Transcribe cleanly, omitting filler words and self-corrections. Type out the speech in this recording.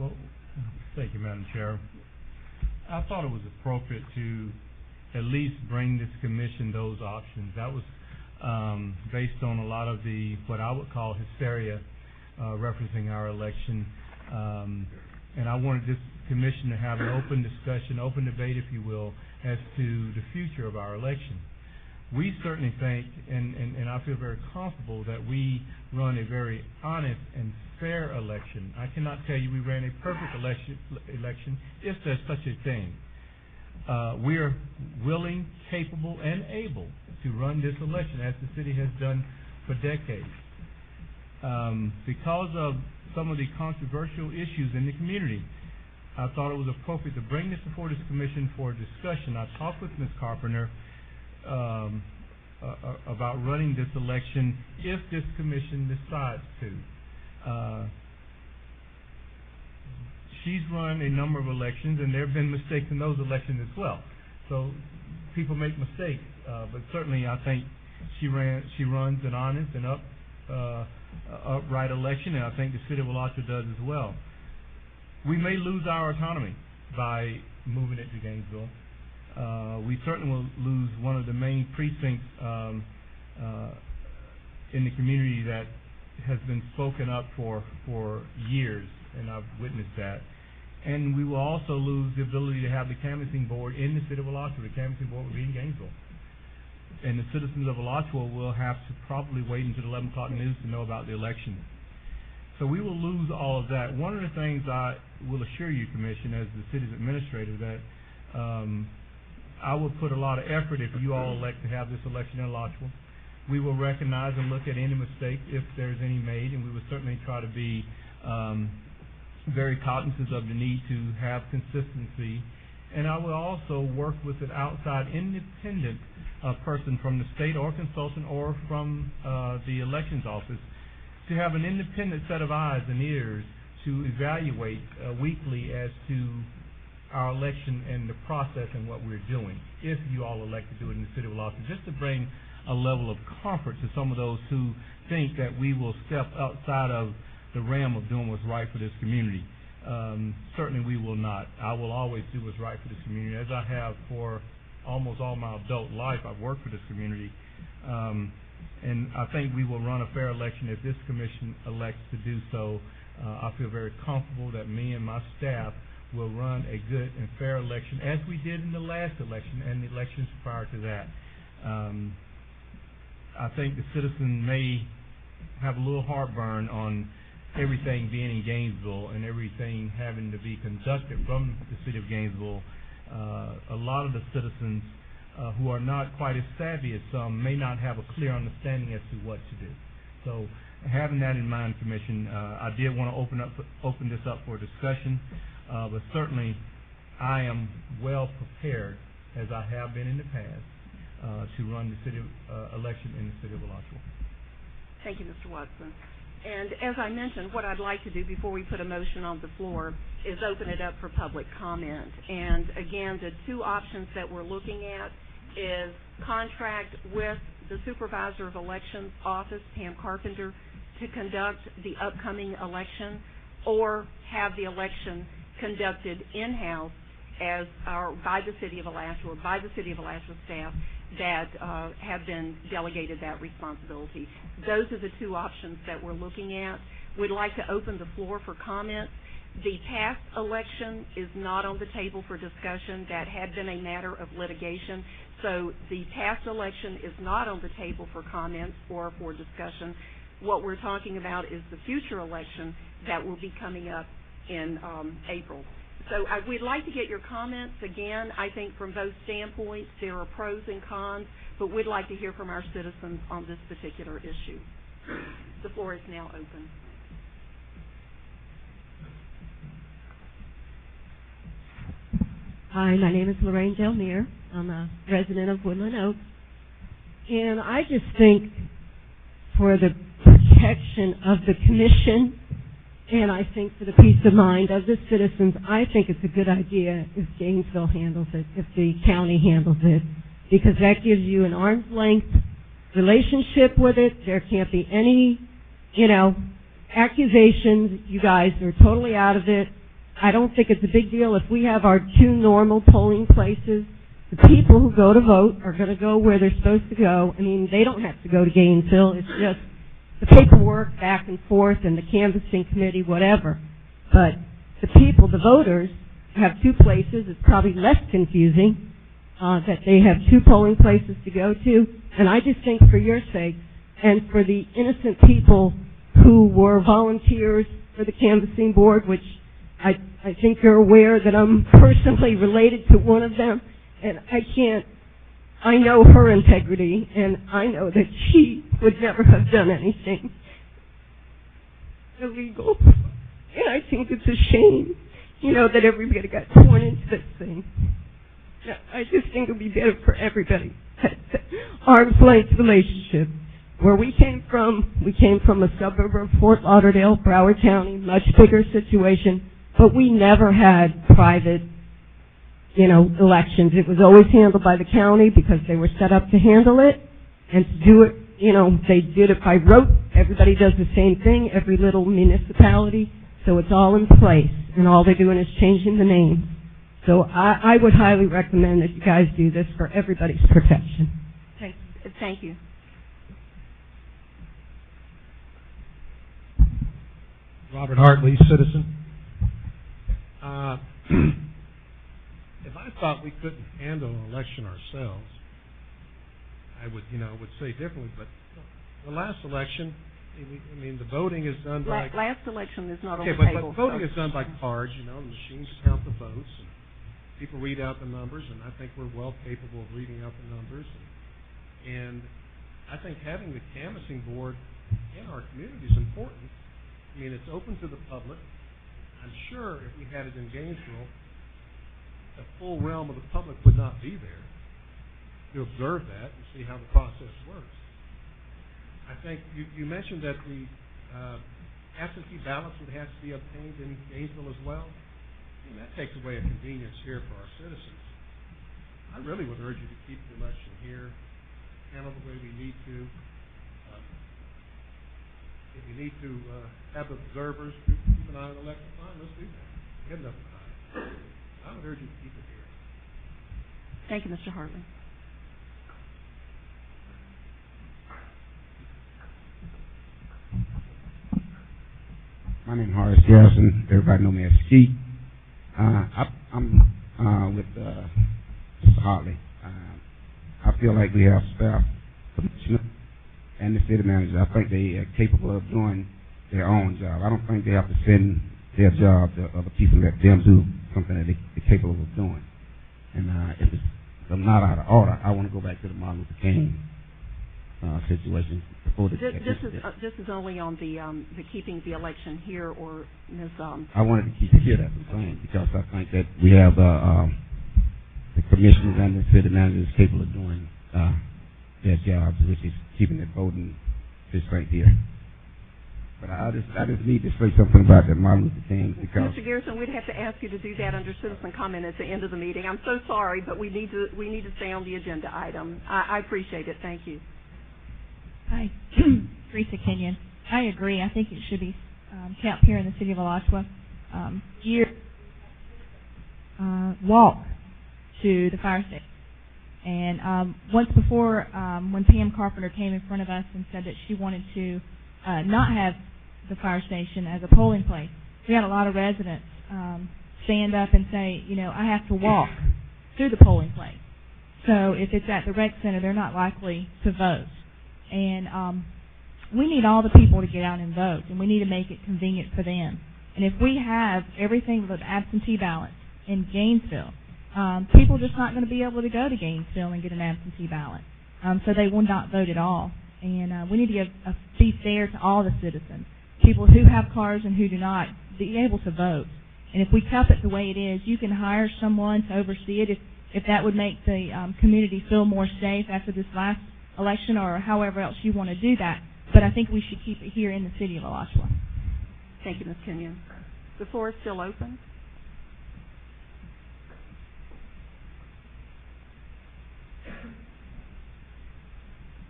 Well, thank you, Madam Chair. I thought it was appropriate to at least bring this commission those options. That was based on a lot of the, what I would call hysteria referencing our election. And I wanted this commission to have an open discussion, open debate, if you will, as to the future of our election. We certainly think, and I feel very comfortable, that we run a very honest and fair election. I cannot tell you we ran a perfect election if there's such a thing. We are willing, capable, and able to run this election as the city has done for decades. Because of some of the controversial issues in the community, I thought it was appropriate to bring this before this commission for discussion. I talked with Ms. Carpenter about running this election if this commission decides to. She's run a number of elections, and there have been mistakes in those elections as well. So people make mistakes, but certainly I think she runs an honest and upright election, and I think the city of Alachua does as well. We may lose our autonomy by moving it to Gainesville. We certainly will lose one of the main precincts in the community that has been spoken up for years, and I've witnessed that. And we will also lose the ability to have the canvassing board in the city of Alachua. The canvassing board will be in Gainesville. And the citizens of Alachua will have to probably wait until the 11 o'clock news to know about the election. So we will lose all of that. One of the things I will assure you, Commission, as the city's administrator, that I will put a lot of effort if you all elect to have this election in Alachua. We will recognize and look at any mistakes if there's any made, and we will certainly try to be very cognizant of the need to have consistency. And I will also work with an outside independent person from the state or consultant or from the elections office to have an independent set of eyes and ears to evaluate weekly as to our election and the process and what we're doing, if you all elect to do it in the city of Alachua, just to bring a level of comfort to some of those who think that we will step outside of the realm of doing what's right for this community. Certainly we will not. I will always do what's right for this community, as I have for almost all my adult life. I've worked for this community. And I think we will run a fair election if this commission elects to do so. I feel very comfortable that me and my staff will run a good and fair election, as we did in the last election and the elections prior to that. I think the citizen may have a little heartburn on everything being in Gainesville and everything having to be conducted from the city of Gainesville. A lot of the citizens who are not quite as savvy as some may not have a clear understanding as to what to do. So having that in mind, Commission, I did want to open this up for discussion, but certainly I am well prepared, as I have been in the past, to run the city election in the city of Alachua. Thank you, Mr. Watson. And as I mentioned, what I'd like to do before we put a motion on the floor is open it up for public comment. And again, the two options that we're looking at is contract with the Supervisor of Elections Office, Pam Carpenter, to conduct the upcoming election, or have the election conducted in-house as by the City of Alachua, by the City of Alachua staff that have been delegated that responsibility. Those are the two options that we're looking at. We'd like to open the floor for comments. The past election is not on the table for discussion. That had been a matter of litigation. So the past election is not on the table for comments or for discussion. What we're talking about is the future election that will be coming up in April. So we'd like to get your comments. Again, I think from both standpoints there are pros and cons, but we'd like to hear from our citizens on this particular issue. The floor is now open. Hi, my name is Lorraine Delmere. I'm a resident of Woodland Oaks. And I just think for the protection of the commission, and I think for the peace of mind of the citizens, I think it's a good idea if Gainesville handles it, if the county handles it, because that gives you an arm's length relationship with it. There can't be any, accusations. You guys are totally out of it. I don't think it's a big deal if we have our 2 normal polling places. The people who go to vote are going to go where they're supposed to go. I mean, they don't have to go to Gainesville. It's just the paperwork back and forth and the canvassing committee, whatever. But the people, the voters, have 2 places. It's probably less confusing that they have 2 polling places to go to. And I just think for your sake and for the innocent people who were volunteers for the canvassing board, which I think you're aware that I'm personally related to one of them, and I know her integrity, and I know that she would never have done anything illegal. And I think it's a shame, that everybody got torn into this thing. I just think it would be better for everybody. Arm's length relationship. Where we came from a suburb of Fort Lauderdale, Broward County, much bigger situation, but we never had private, elections. It was always handled by the county because they were set up to handle it, and to do it, they did it by rote. Everybody does the same thing, every little municipality, so it's all in place, and all they're doing is changing the name. So I would highly recommend that you guys do this for everybody's protection. Thank you. Robert Hartley, citizen. If I thought we couldn't handle an election ourselves, I would say differently. But the last election, the voting is done by... Last election is not on the table. But voting is done by cards, the machines count the votes, and people read out the numbers, and I think we're well capable of reading out the numbers. And I think having the canvassing board in our community is important. It's open to the public. I'm sure if we had it in Gainesville, the full realm of the public would not be there to observe that and see how the process works. I think you mentioned that the absentee ballots would have to be obtained in Gainesville as well. That takes away a convenience here for our citizens. I really would urge you to keep the election here, handle the way we need to. If you need to have observers keep an eye on the election, fine, let's do that. We have enough time. I would urge you to keep it here. Thank you, Mr. Hartley. My name is Horace Garrison. Everybody know me as Skeet. I'm with Mr. Hartley. I feel like we have staff, commissioner, and the city manager. I think they are capable of doing their own job. I don't think they have to send their job to other people, let them do something that they're capable of doing. And if I'm not out of order, I want to go back to the Martin Luther King situation. Before this is only on the keeping the election here, or Ms. I wanted to keep it here, that's what I'm saying, because I think that we have the commissioners and the city managers capable of doing their jobs, which is keeping the voting district here. But I just need to say something about that Martin Luther King, because Mr. Garrison, we'd have to ask you to do that under citizen comment at the end of the meeting. I'm so sorry, but we need to stay on the agenda item. I appreciate it. Thank you. Hi, Teresa Kenyon. I agree. I think it should be kept here in the city of Alachua. Walk to the fire station. And once before, when Pam Carpenter came in front of us and said that she wanted to not have the fire station as a polling place, we had a lot of residents stand up and say, I have to walk through the polling place. So if it's at the rec center, they're not likely to vote. And we need all the people to get out and vote, and we need to make it convenient for them. And if we have everything with absentee ballots in Gainesville, people are just not going to be able to go to Gainesville and get an absentee ballot. So they will not vote at all. And we need to be fair to all the citizens, people who have cars and who do not, be able to vote. And if we kept it the way it is, you can hire someone to oversee it if that would make the community feel more safe after this last election, or however else you want to do that. But I think we should keep it here in the city of Alachua. Thank you, Ms. Kenyon. The floor is still open.